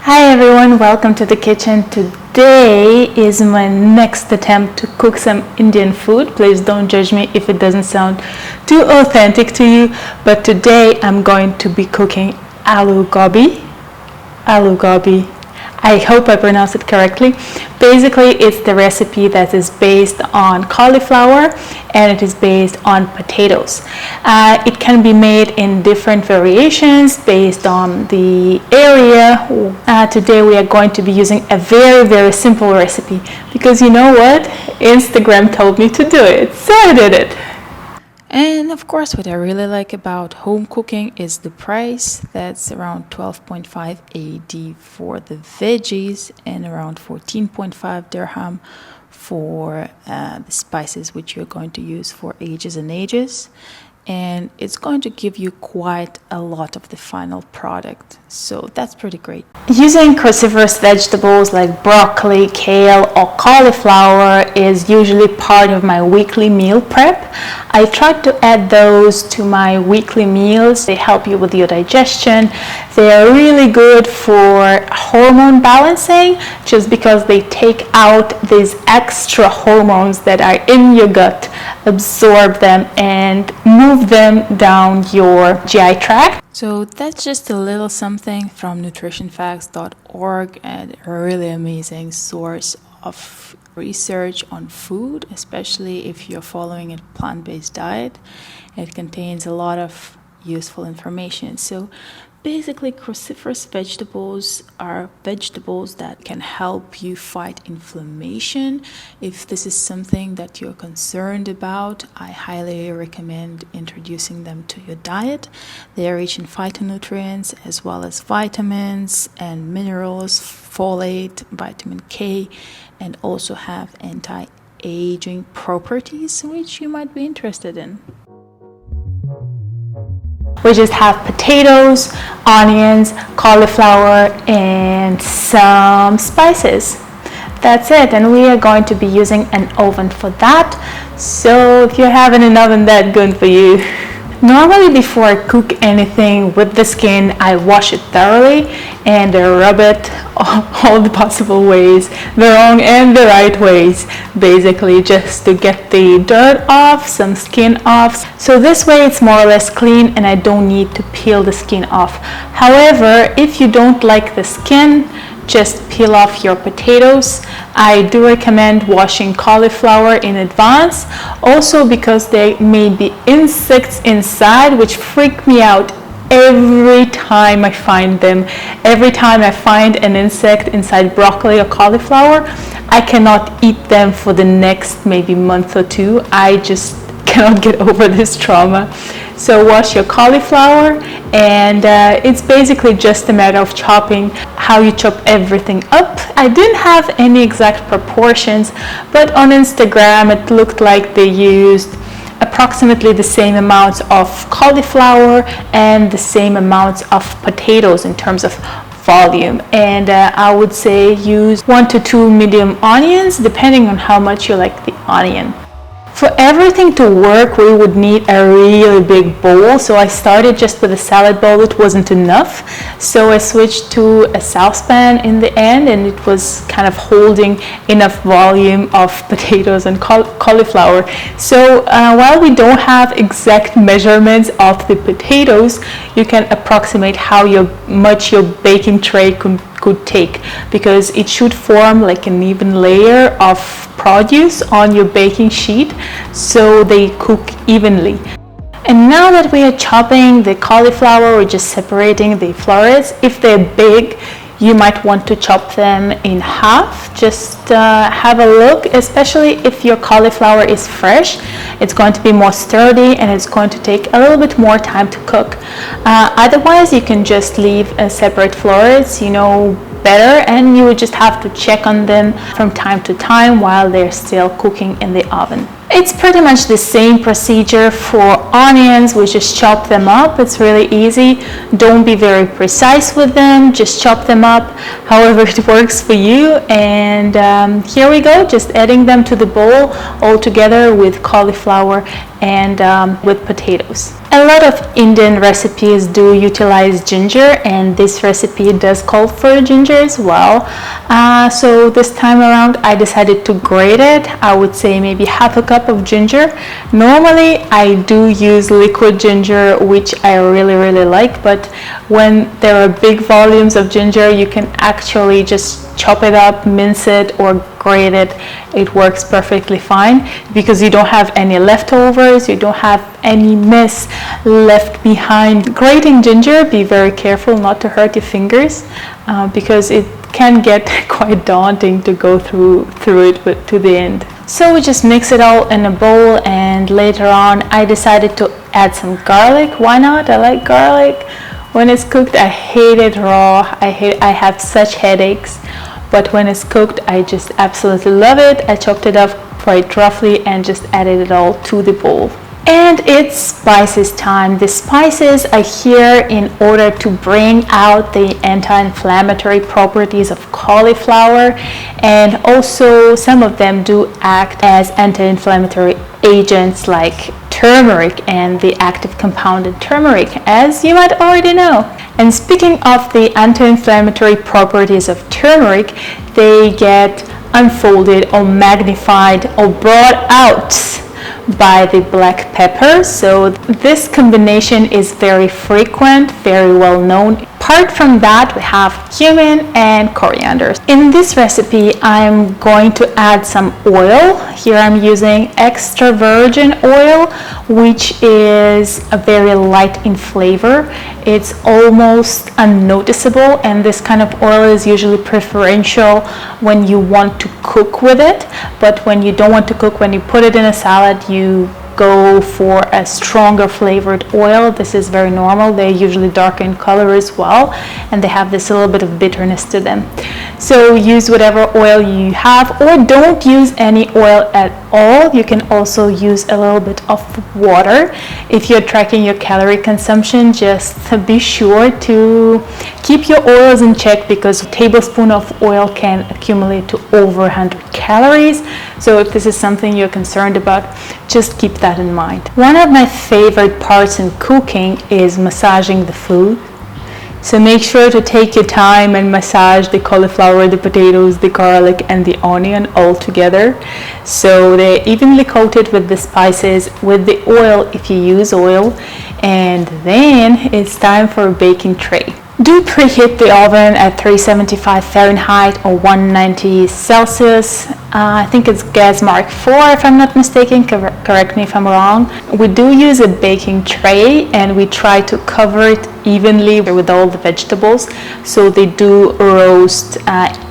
Hi everyone, welcome to the kitchen. Today is my next attempt to cook some Indian food. Please don't judge me if it doesn't sound too authentic to you, but today I'm going to be cooking Aloo Gobi. Aloo Gobi. I hope I pronounced it correctly. Basically, it's the recipe that is based on cauliflower and it is based on potatoes. It can be made in different variations based on the area. Today we are going to be using a very simple recipe because you know what? Instagram told me to do it, so I did it. And of course, what I really like about home cooking is the price. That's around 12.5 AD for the veggies and around 14.5 dirham for the spices which you're going to use for ages and ages. And it's going to give you quite a lot of the final product, so that's pretty great. Using cruciferous vegetables like broccoli, kale or cauliflower is usually part of my weekly meal prep. I try to add those to my weekly meals. They help you with your digestion. They are really good for hormone balancing just because they take out these extra hormones that are in your gut, absorb them and move them down your GI tract. So that's just a little something from Nutrifacts.org, and a really amazing source of research on food, especially if you're following a plant-based diet. It contains a lot of useful information. So basically, cruciferous vegetables are vegetables that can help you fight inflammation. If this is something that you're concerned about, I highly recommend introducing them to your diet. They are rich in phytonutrients as well as vitamins and minerals, folate, vitamin K, and also have anti-aging properties, which you might be interested in. We just have potatoes, onions, cauliflower, and some spices. That's it, and we are going to be using an oven for that. So if you're having an oven, that's good for you. Normally before I cook anything with the skin, I wash it thoroughly and rub it all the possible ways, the wrong and the right ways, basically just to get the dirt off, some skin off. So this way it's more or less clean and I don't need to peel the skin off. However, if you don't like the skin, just peel off your potatoes. I do recommend washing cauliflower in advance, also because there may be insects inside which freak me out every time I find them. Every time I find an insect inside broccoli or cauliflower, I cannot eat them for the next maybe month or two. I just cannot get over this trauma. So wash your cauliflower, and it's basically just a matter of chopping, how you chop everything up. I didn't have any exact proportions, but on Instagram it looked like they used approximately the same amounts of cauliflower and the same amounts of potatoes in terms of volume. And I would say use 1 to 2 medium onions depending on how much you like the onion. For everything to work, we would need a really big bowl. So I started just with a salad bowl. It wasn't enough. So I switched to a saucepan in the end, and it was kind of holding enough volume of potatoes and cauliflower. So while we don't have exact measurements of the potatoes, you can approximate how much your baking tray could take, because it should form like an even layer of produce on your baking sheet so they cook evenly. And now that we are chopping the cauliflower, we're just separating the florets. If they're big, you might want to chop them in half. Just have a look, especially if your cauliflower is fresh. It's going to be more sturdy and it's going to take a little bit more time to cook. Otherwise, you can just leave separate florets, better, and you would just have to check on them from time to time while they're still cooking in the oven. It's pretty much the same procedure for onions. We just chop them up. It's really easy. Don't be very precise with them. Just chop them up however it works for you. And here we go, just adding them to the bowl all together with cauliflower and with potatoes. A lot of Indian recipes do utilize ginger, and this recipe does call for ginger as well. So this time around I decided to grate it. I would say maybe half a cup of ginger. Normally I do use liquid ginger, which I really like, but when there are big volumes of ginger, you can actually just chop it up, mince it, or grate it. It works perfectly fine because you don't have any leftovers, you don't have any mess left behind. Grating ginger, be very careful not to hurt your fingers because it can get quite daunting to go through it to the end. So we just mix it all in a bowl, and later on I decided to add some garlic. Why not? I like garlic. When it's cooked, I hate it raw. I have such headaches. But when it's cooked, I just absolutely love it. I chopped it up quite roughly and just added it all to the bowl. And it's spices time. The spices are here in order to bring out the anti-inflammatory properties of cauliflower, and also some of them do act as anti-inflammatory agents like turmeric and the active compound in turmeric, as you might already know. And speaking of the anti-inflammatory properties of turmeric, they get unfolded or magnified or brought out by the black pepper. So this combination is very frequent, very well known. Apart from that, we have cumin and coriander. In this recipe, I'm going to add some oil. Here I'm using extra virgin oil, which is a very light in flavor. It's almost unnoticeable, and this kind of oil is usually preferential when you want to cook with it. But when you don't want to cook, when you put it in a salad, you go for a stronger flavored oil. This is very normal. They're usually darker in color as well, and they have this little bit of bitterness to them. So use whatever oil you have, or don't use any oil at all. You can also use a little bit of water. If you're tracking your calorie consumption, just be sure to keep your oils in check, because a tablespoon of oil can accumulate to over 100 calories. So if this is something you're concerned about, just keep that in mind. One of my favorite parts in cooking is massaging the food. So make sure to take your time and massage the cauliflower, the potatoes, the garlic, and the onion all together, so they're evenly coated with the spices, with the oil if you use oil. And then it's time for a baking tray. Do preheat the oven at 375 Fahrenheit or 190 Celsius. I think it's gas mark 4 if I'm not mistaken, correct me if I'm wrong. We do use a baking tray, and we try to cover it evenly with all the vegetables so they do roast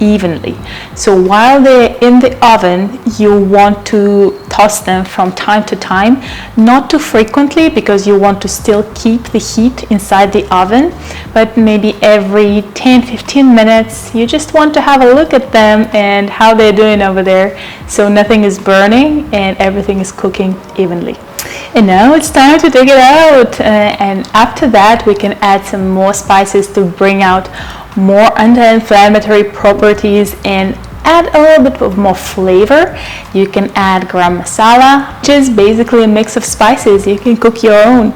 evenly. So while they're in the oven, you want to toss them from time to time, not too frequently because you want to still keep the heat inside the oven, but maybe every 10-15 minutes you just want to have a look at them and how they're doing over there, so nothing is burning and everything is cooking evenly. And now it's time to take it out, and after that we can add some more spices to bring out more anti-inflammatory properties and add a little bit of more flavor. You can add garam masala, which is basically a mix of spices. You can cook your own.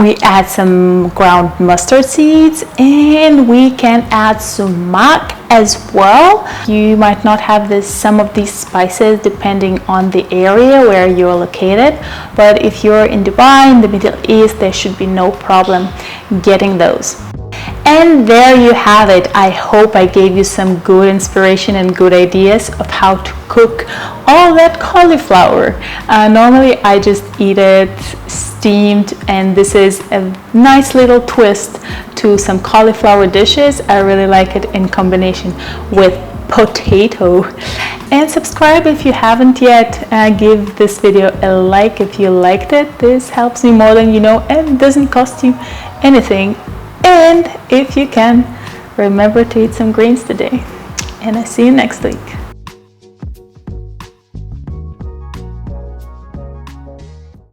We add some ground mustard seeds, and we can add sumac as well. You might not have some of these spices depending on the area where you're located, but if you're in Dubai, in the Middle East, there should be no problem getting those. And there you have it. I hope I gave you some good inspiration and good ideas of how to cook all that cauliflower. Normally I just eat it steamed, and this is a nice little twist to some cauliflower dishes. I really like it in combination with potato. And subscribe if you haven't yet. Give this video a like if you liked it. This helps me more than you know, and doesn't cost you anything. And if you can, remember to eat some greens today. And I see you next week.